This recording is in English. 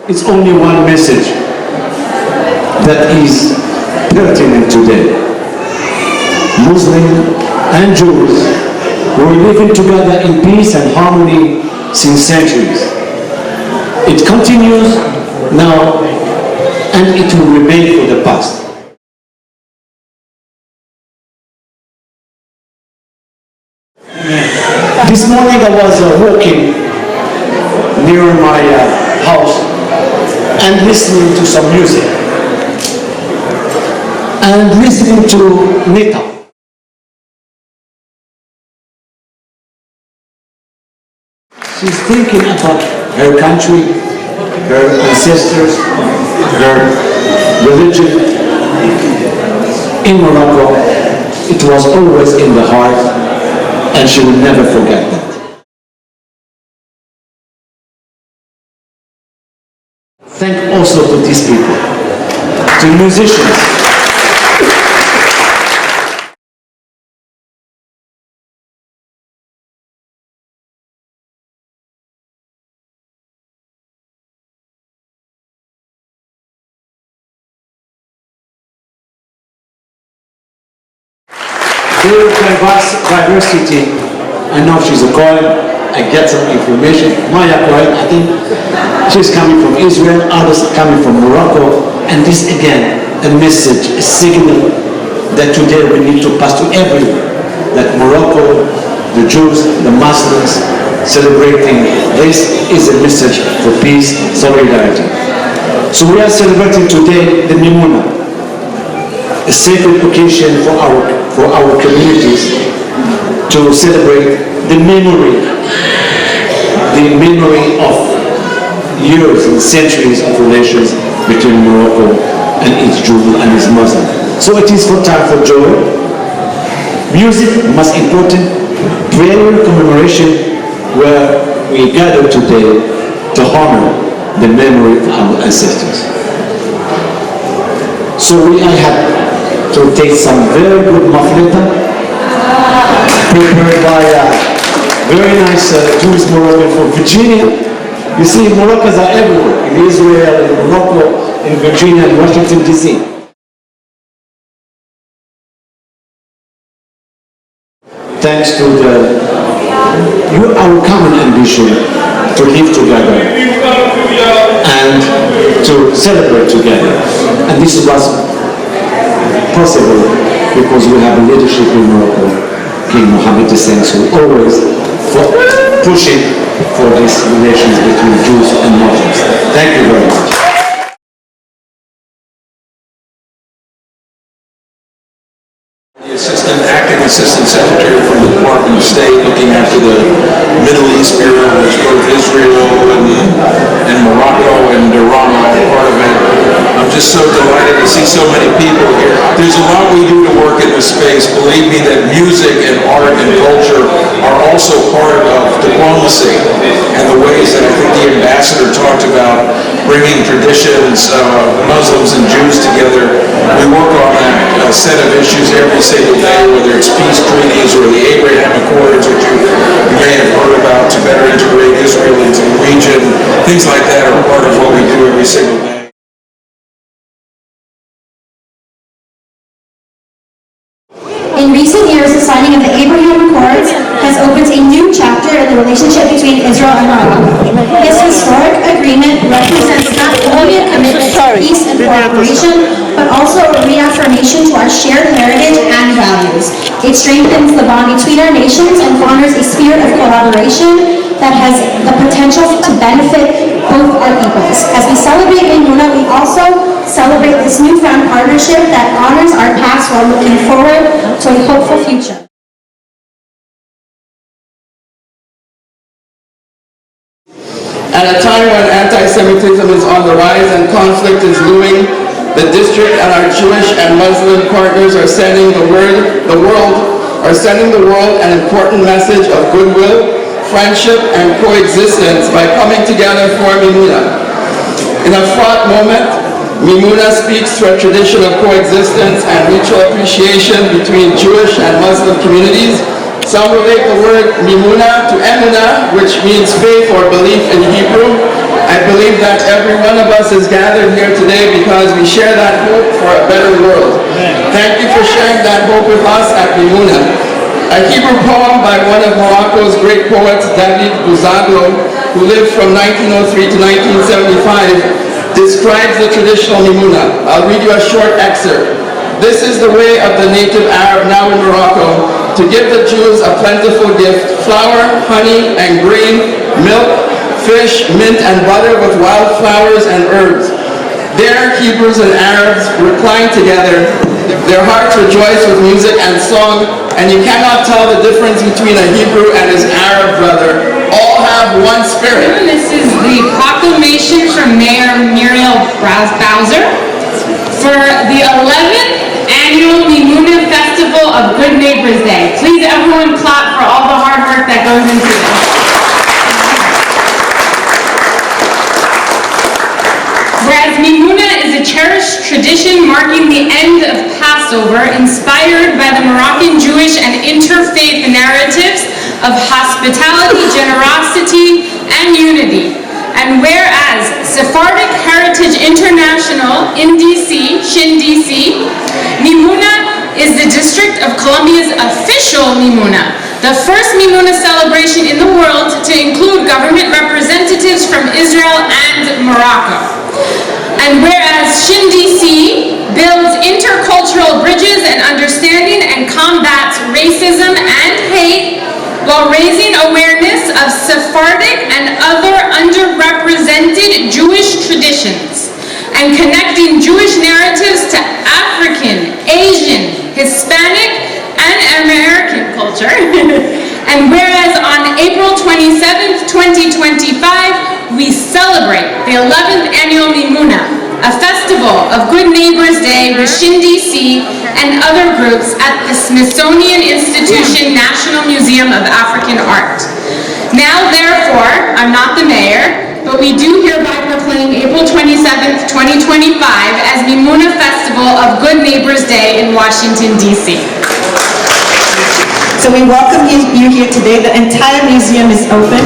It's only one message that is pertinent today. Muslims and Jews were living together in peace and harmony since centuries. It continues now and it will remain for the past. This morning I was walking near my house and listening to some music and listening to Nita. She's thinking about her country, her ancestors, her religion. In Morocco, it was always in the heart, and she will never forget that. Thank also to these people, to musicians. Their diversity, I know she's a Kohen, I get some information. Maya Kohen, I think she's coming from Israel, others are coming from Morocco, and this again, a message, a signal that today we need to pass to everyone, that Morocco, the Jews, the Muslims, celebrating this is a message for peace, solidarity. So we are celebrating today the Mimouna, a sacred occasion for our communities to celebrate the memory of years and centuries of relations between Morocco and its Jews and its Muslims. So it is for time for joy. Music, most important, prayer, commemoration, where we gather today to honor the memory of our ancestors. So I have to taste some very good mafleta prepared by a very nice Jewish Moroccan from Virginia. You see, Moroccans are everywhere, in Israel, in Morocco, in Virginia, in Washington, D.C. Thanks to our common ambition to live together and to celebrate together. And this was possible because we have a leadership in Morocco, King Mohammed II, who always pushing for these relations between Jews and Muslims. Thank you very much. The acting assistant secretary from the Department of State looking after the Middle East Bureau, which both Israel and Morocco and Iran are part of it. I'm just so delighted to see so many people here. There's a lot we do to work in this space. Believe me that music and art and culture are also part of diplomacy and the ways that I think the ambassador talked about bringing traditions, Muslims and Jews together. We work on that set of issues every single day, whether it's peace treaties or the Abraham Accords, which you may have heard about, to better integrate Israel into the region. Things like that are part of what we do every single day. In recent years, the signing of the Abraham Accords has opened a new chapter in the relationship between Israel and Morocco. This historic agreement represents not only a commitment to peace and cooperation, but also a reaffirmation to our shared heritage and values. It strengthens the bond between our nations and fosters a spirit of collaboration that has the potential to benefit both our peoples. As we celebrate Mimouna, we also celebrate this newfound partnership that honors our past while looking forward to a hopeful future. At a time when anti-Semitism is on the rise and conflict is looming, the district and our Jewish and Muslim partners are sending the world an important message of goodwill, friendship, and coexistence by coming together for Mimouna. In a fraught moment, Mimouna speaks to a tradition of coexistence and mutual appreciation between Jewish and Muslim communities. Some relate the word Mimouna to Emunah, which means faith or belief in Hebrew, I believe that every one of us is gathered here today because we share that hope for a better world. Thank you for sharing that hope with us at Mimouna. A Hebrew poem by one of Morocco's great poets, David Bouzaglo, who lived from 1903 to 1975, describes the traditional Mimouna. I'll read you a short excerpt. This is the way of the native Arab now in Morocco, to give the Jews a plentiful gift, flour, honey, and grain, milk, fish, mint, and butter with wild flowers and herbs. There, Hebrews and Arabs recline together, their hearts rejoice with music and song, and you cannot tell the difference between a Hebrew and his Arab brother. All have one spirit. This is the proclamation from Mayor Muriel Bowser for the 11th annual Mimouna Festival of Good Neighbors Day. Please everyone clap for all the hard work that goes into this. Whereas Mimouna is a cherished tradition marking the end of Passover, inspired by the Moroccan Jewish and interfaith narratives of hospitality, generosity, and unity. And whereas Sephardic Heritage International in DC, SHIN-DC, Mimouna is the District of Columbia's official Mimouna, the first Mimouna celebration in the world to include government representatives from Israel and Morocco. And whereas SHIN-DC builds intercultural bridges and understanding and combats racism and hate while raising awareness of Sephardic and other underrepresented Jewish traditions and connecting Jewish narratives to African, Asian, Hispanic, and American culture. And whereas on April 27th, 2025, we celebrate the 11th annual Mimouna, a festival of Good Neighbors Day with SHIN-DC and other groups at the Smithsonian Institution National Museum of African Art. Now, therefore, I'm not the mayor, but we do hereby proclaim April 27th, 2025 as Mimouna Festival of Good Neighbors Day in Washington, D.C. So we welcome you here today. The entire museum is open.